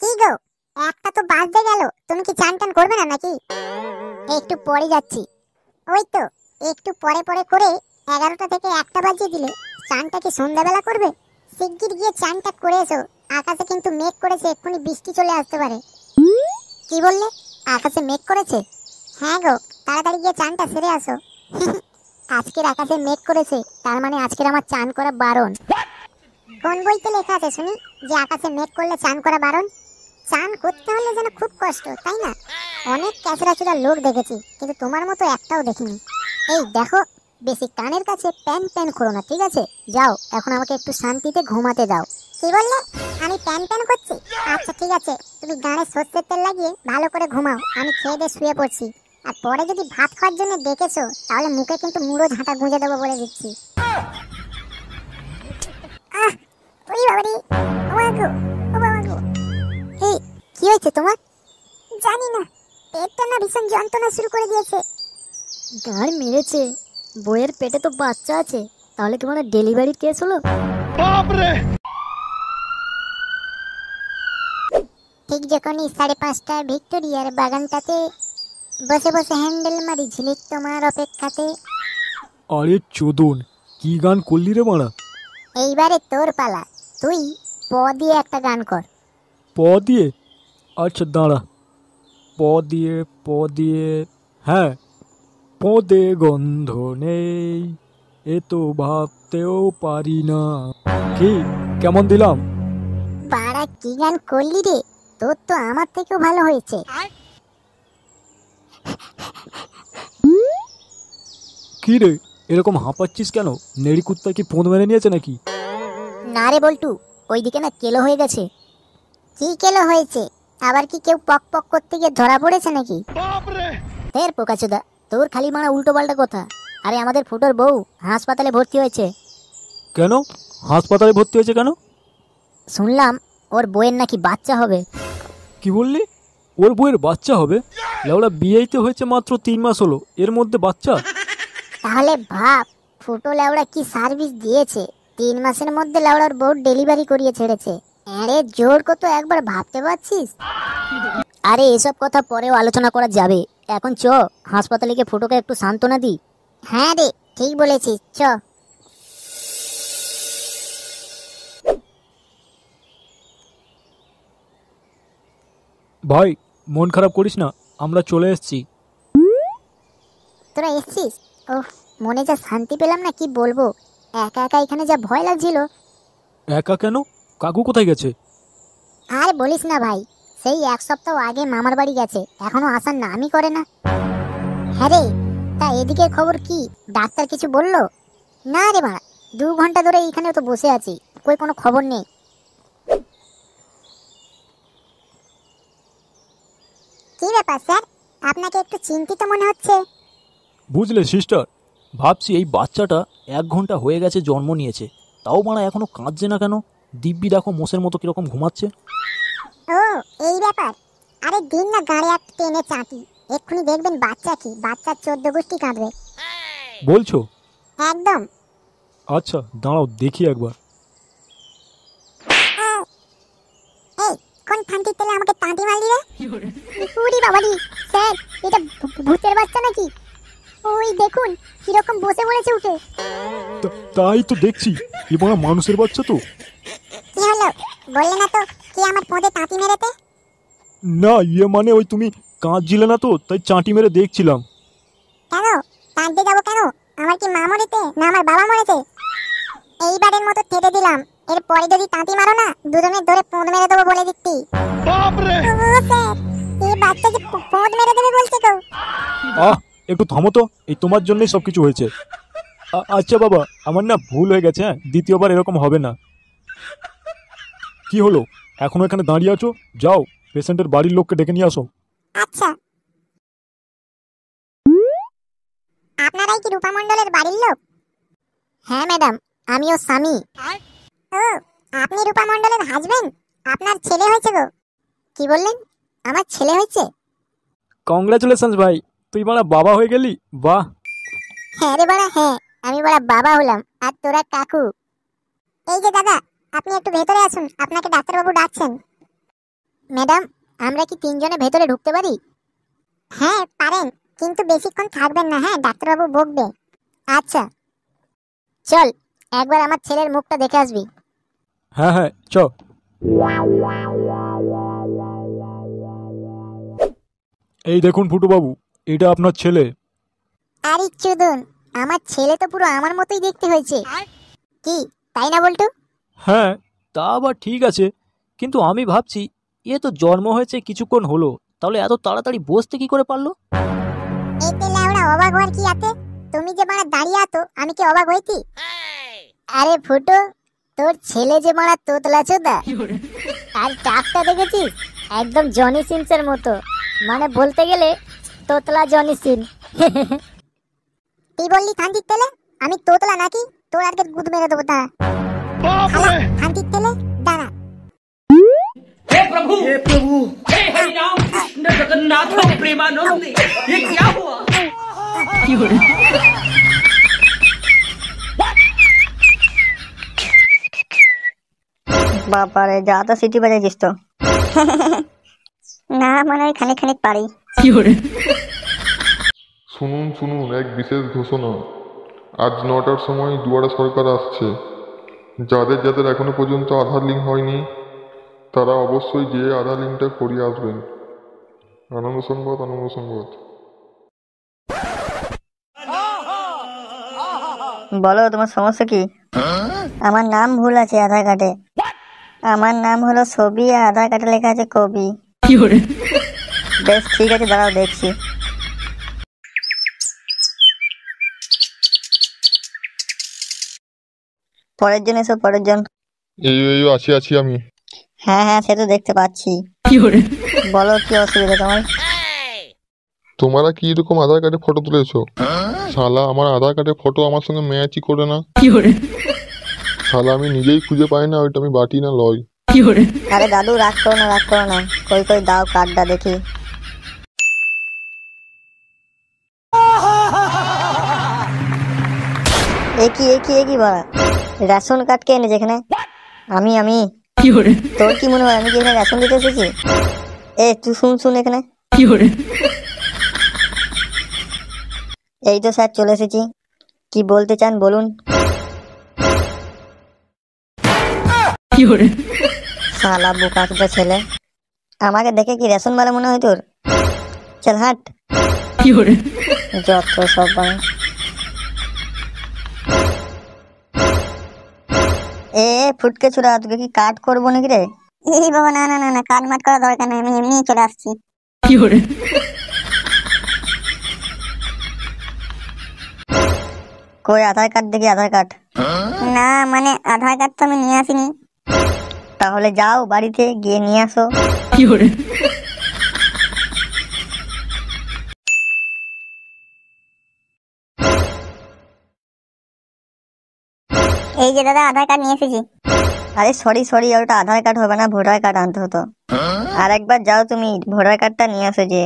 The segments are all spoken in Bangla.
কি গো, একটা তো বাজতে গেল, তুমি কি চান টান করবে না নাকি? একটু পরে যাচ্ছি। ওই তো একটু পরে পরে করে 11টা থেকে 1টা বাজিয়ে দিলে চানটা কি সন্ধ্যাবেলা করবে? শিগগির গিয়ে চানটা করে এসো। আকাশে কিন্তু মেঘ করেছে, এক্ষুনি বৃষ্টি চলে আসতে পারে। কি বললে? আকাশে মেঘ করেছে? হ্যাঁ গো, তাড়াতাড়ি গিয়ে চানটা সেরে আসো। আজকের আকাশে মেঘ করেছে, তার মানে আজকের আমার চান করা বারণ। কোন বইতে লেখা আছে শুনি যে আকাশে মেঘ করলে চান করা বারণ? চান করতে হলে যেন খুব কষ্ট, তাই না? অনেক ক্যাচড়াচুরা লোক দেখেছি, কিন্তু তোমার মতো একটাও দেখিনি। এই দেখো, বেশি কানের কাছে প্যান প্যান করো না, ঠিক আছে? যাও, এখন আমাকে একটু শান্তিতে ঘুমাতে দাও। কি বললে? আমি প্যান প্যান করছি? আচ্ছা ঠিক আছে, তুমি গানে সর্ষের তেল লাগিয়ে ভালো করে ঘুমাও, আমি খেয়ে দিয়ে শুয়ে পড়ছি। আর পরে যদি ভাত খাওয়ার জন্য ডেকেছো, তাহলে মুখে কিন্তু মুড়ো ঝাঁটা গুঁজে দেবো বলে দিচ্ছি। আহ, ওই বাবারে, ও বাবা, ও বাবা। এই, কি হয়েছে তোমার? জানি না, পেটটা না ভীষণ যন্ত্রণা শুরু করে দিয়েছে। গাড় মেরেছে। বইয়ের পেটে তো বাচ্চা আছে, তাহলে কি মানে ডেলিভারির কেস হলো? ঠিক যখনই 5:30টায় ভিক্টোরিয়ার বাগানটাতে বসে বসে হ্যান্ডেল মারি ঝিলিক তোমার অপেক্ষাতে। আরে চোদন, কি গান করলি রে মারা? এইবারে তোর পালা, তুই প দিয়ে একটা গান কর। প দিয়ে? আচ্ছা দাঁড়া। প দিয়ে, প দিয়ে, হ্যাঁ। পদে গন্ধ নেই, এ তো ভাবতেও পারি না। কি, কেমন দিলাম? বাড়া কি গান করলি রে, তোর তো আমার থেকেও ভালো হয়েছে। কি রে, এরকম হাঁপাচ্ছিস কেন? নেড়ি কুত্তা কি ফোন মেরে নিয়েছে নাকি? না রে বল্টু, ওইদিকে না কেলো হয়ে গেছে। কি কেলো হয়েছে? আবার কি কেউ পক পক করতে গিয়ে ধরা পড়েছে নাকি? ফের পোকাচোদা, তোর খালি মারা উল্টো পাল্টা কথা। আরে আমাদের ফুটোর বউ হাসপাতালে ভর্তি হয়েছে। কেন? হাসপাতালে ভর্তি হয়েছে কেন? শুনলাম ওর বউয়ের নাকি বাচ্চা হবে। কি বললি? ওর বউয়ের বাচ্চা হবে? লেওড়া বিয়েতে হয়েছে মাত্র 3 মাস হলো, এর মধ্যে বাচ্চা? তাহলে ভাব, ফুটো লেওড়া কি সার্ভিস দিয়েছে। 3 মাসের মধ্যে লেওড়ার বউ ডেলিভারি করিয়ে ছেড়েছে। আরে জোর কত একবার ভাবতে পারছিস? আরে এসব কথা পরেও আলোচনা করা যাবে, এখন চ হাসপাতালে গিয়ে ফুটোকে একটু সান্ত্বনা দি। হ্যাঁ রে, ঠিক বলেছিস, চ। ভাই, মন খারাপ করিস না, আমরা চলে এসেছি। তোরা এসছিস? ওহ, মনে যা শান্তি পেলাম না কি বলবো। একা একা এখানে যা ভয় লাগছিল। একা কেন? কাকু কোথায় গেছে? আর বলিস না ভাই, সেই 1 সপ্তাহ আগে মামার বাড়ি গেছে, এখনো আসার নামই করে না। হ্যাঁ রে, তা এদিকের খবর কি? ডাক্তার কিছু বললো? না রে মারা, 2 ঘন্টা ধরে এইখানে তো বসে আছি, কই কোনো খবর নেই। কি ব্যাপার স্যার, আপনাকে একটু চিন্তিত মনে হচ্ছে। বুঝলে সিস্টার, ভাবছি এই বাচ্চাটা 1 ঘন্টা হয়ে গেছে জন্ম নিয়েছে, তাও মারা এখনো কাঁদছে না কেন? দিব্যি দেখো মোষের মতো কিরকম ঘুমাচ্ছে। ও, এই ব্যাপার। আরে দিন না গাড়ি এক টেনে চাটি, এক্ষুনি দেখবেন বাচ্চা কি, বাচ্চার 14 গোষ্ঠী কাঁদবে। বলছো? একদম। আচ্ছা দাঁড়াও দেখি একবার। এই, কোন ফান্তির তেলে আমাকে তাঁতি মারলি রে? উরি বাবারি, স্যার, এটা ভূতের বাচ্চা নাকি? ওই দেখুন কিরকম বসে পড়েছে উঠে। তাই তো দেখছি, এবার মানুষের বাচ্চা তো। কি হলো, বললে না তো কি আমার পদে তাঁতি মেরেতে? না ইয়ে মানে ওই তুমি কাঁদছিলে না তো, তাই চাঁটি মেরে দেখছিলাম। কেন কাঁদতে যাবো কেন? আমার কি মা মরেছে না আমার বাবা মরেছে? এইবারের মতো থেটে দিলাম, এরপরে যদি তাঁতি মারো না, দুজনের ধরে পোঁদ মেরে দেবো বলে দিচ্ছি। ও স্যার, এই বাচ্চাকে পোঁদ মেরে দেবে বলছে তো। আহ, একটু থামো তো, এই তোমার জন্যই সব কিছু হয়েছে। আচ্ছা বাবা, আমার না ভুল হয়ে গেছে, হ্যাঁ, দ্বিতীয়বার এরকম হবে না। কি হলো, এখনো এখানে দাঁড়িয়ে আছো? যাও, পেশেন্টের বাড়ির লোককে ডেকে নিয়ে আসো। আচ্ছা, আপনারাই কি রূপা মণ্ডলের বাড়ির লোক? হ্যাঁ ম্যাডাম, আমি ওর স্বামী। ও, আপনি রূপা মণ্ডলের হাজবেন্ড? আপনার ছেলে হয়েছে গো। কি বললেন? আমার ছেলে হয়েছে? কংগ্রাচুলেশনস ভাই, তুই বাড়া বাবা হয়ে গেলি, বাহ। হ্যাঁ রে বাড়া, হ্যাঁ, আমি বাড়া বাবা হলাম, আর তোরা কাকু। এই যে দাদা, আপনি একটু ভেতরে আসুন, আপনাকে ডাক্তারবাবু ডাকছেন। ম্যাডাম, আমরা কি তিনজনে ভেতরে ঢুকতে পারি? হ্যাঁ পারেন, কিন্তু বেশিক্ষণ থাকবেন না, হ্যাঁ ডাক্তারবাবু বকবে। আচ্ছা চল, একবার আমার ছেলের মুখটা দেখে আসবি। হ্যাঁ হ্যাঁ চ। এই দেখুন ফুটু বাবু, এটা আপনার ছেলে। আরে চুদন, আমার ছেলে তো পুরো আমার মতোই দেখতে হয়েছে। কি তাই না বল্টু? হ্যাঁ তা আবার ঠিক আছে, কিন্তু আমি ভাবছি এ তো জন্ম হয়েছে কিছুক্ষণ হলো, তাহলে এত তাড়াতাড়ি বসতে কি করে পারলো? এতে লেওড়া অবাক হওয়ার কি আছে? তুমি যে মারা দাঁড়িয়ে আতো, আমি কি অবাক হইতি? আরে ফুটো, তোর ছেলে যে মারা তোতলা চোদা, আর টাকটা দেখেছিস? একদম জনি সিনসের মতো, মানে বলতে গেলে তোতলা জনি সিন। তুই বললি থানতির তেলে, আমি তোতলা নাকি? তোর আজকে গুদ মেরে দেবো তা। খালা থানতির তেলে দাঁড়া। हे प्रभु हे हरि राम कृष्ण जगन्नाथ प्रेमानंद ये क्या हुआ? বাবারে, যা তো সিটি বাজাইছিস তো। না মানে খানিক খানিক পারি। শুনুন শুনুন, এক বিশেষ ঘোষণা। আজ 9টার সময় দুয়ারে সরকার আসছে। যাদের যাদের এখনো পর্যন্ত আধার লিঙ্ক হয়নি, তারা অবশ্যই গিয়ে আধার লিঙ্কটা করিয়ে আসবেন। আনন্দ সংবাদ, আনন্দ সংবাদ। বলো তোমার সমস্যা কি? আমার নাম ভুল আছে আধার কার্ডে। আমার নাম হলো ছবি, আর আধার কার্ডে লেখা আছে কবি। বেশ ঠিক আছে, দাঁড়াও দেখছি। পরের জন এসো, পরের জন। এই আছি আছি আমি। হ্যাঁ হ্যাঁ, সে তো দেখতে পাচ্ছি। বলো কি অসুবিধা তোমার? তোমরা কি এরকম আধার কার্ডে ফটো তুলেছো? শালা আমার আধার কার্ডের ফটো আমার সঙ্গে ম্যাচই করে না। শালা আমি নিজেই খুঁজে পাই না, ওইটা আমি বাটি না লয়। আরে দাদু, রাগ করো না, রাগ করো না। কই কই দাও কার্ডটা দেখি। একই বলা, রেশন কার্ড কে এনেছে এখানে? আমি তোর কি মনে হয় আমি কি এখানে রেশন দিতে এসেছি? তুই শুন এখানে। এই তো স্যার, চলে এসেছি। কি বলতে চান বলুন। শালা বোকাচোদা ছেলে, আমাকে দেখে কি রেশন বালা মনে হয় তোর? চল হাট। যত সব বানা। ফুটকে ছুড়া, তোকে কি কাট করবো নাকি রে? এই বাবা, না না না না, কাট মাট করা দরকার নেই, আমি এমনি চলে আসছি। কই আধার কার্ড দেখি, আধার কার্ড। না মানে আধার কার্ড তো আমি নিয়ে আসিনি। তাহলে যাও বাড়িতে গিয়ে নিয়ে আসো। এই যে দাদা, আধার কার্ড নিয়ে এসেছি। আরে সরি, ওটা আধার কার্ড হবে না, ভোটার কার্ড আনতে হতো। আর একবার যাও তুমি, ভোটার কার্ডটা নিয়ে আসো যে।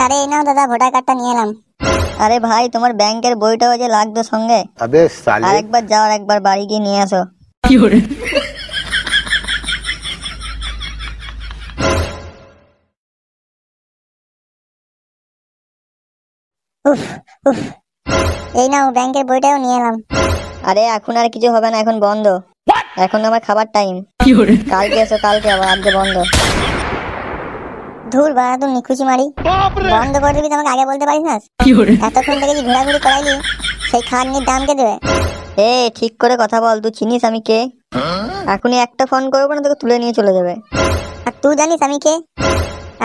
আরে এই নাও দাদা, ভোটার কার্ডটা নিয়ে এলাম। আরে ভাই, তোমার ব্যাংকের বইটাও যে লাগতো সঙ্গে। আর একবার যাও, আর একবার বাড়ি গিয়ে নিয়ে আসো। উফ উফ, এই নাও ব্যাংকের বইটাও নিয়ে এলাম। আরে এখন আর কিছু হবে না, এখন বন্ধ। এখন আমার খাবার টাইম। কালকে এসো, কালকে আবার, আজকে বন্ধ। ধুর বাড়া, তুমি নিখুচি মারি। বন্ধ করে দিবি তো আমাকে আগে বলতে পারিস না? এতক্ষণ থেকে যে ঘোরাঘুরি করাইলি, সেই খাটনির দাম কে দেবে? ঠিক করে কথা বল, তুই চিনিস আমি কে? এখনই একটা ফোন করবো না, তোকে তুলে নিয়ে চলে যাবে। আর তুই জানিস আমি কে?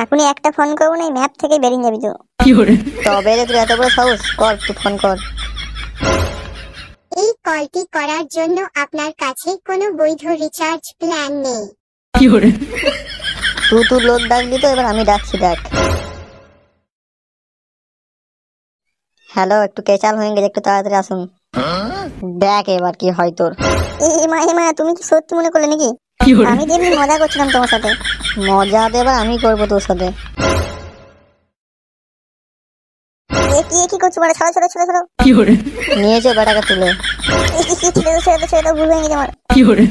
এখনই একটা ফোন করবো না, ম্যাপ থেকে বেরিয়ে যাবি তো। তবে রে, তুই এত বড় সাহস, কর তুই ফোন কর। এই কলটি করার জন্য আপনার কাছে কোনো বৈধ রিচার্জ প্ল্যান নেই। তুই লোক ডাকবি তো, এবার আমি ডাকছি, দেখ। হ্যালো, একটু কেচাল হয়ে গেছে, একটু তাড়াতাড়ি আসুন। দেখ এবার কি হয় তোর। মা, তুমি কি সত্যি মনে করলে নাকি? আমি তো এমনি মজা করছিলাম তোমার সাথে। মজা দেবার আমি করবো তোর সাথে। কি করছো মানে? ছাড়ো ছাড়ো ছাড়ো ছাড়ো। Fiore, নিয়েছো বেটাকে তুলে। ছেড়ে দাও, ছেড়ে দাও, ছেড়ে দাও, ভুল হয়ে গেছে আমার। Fiore.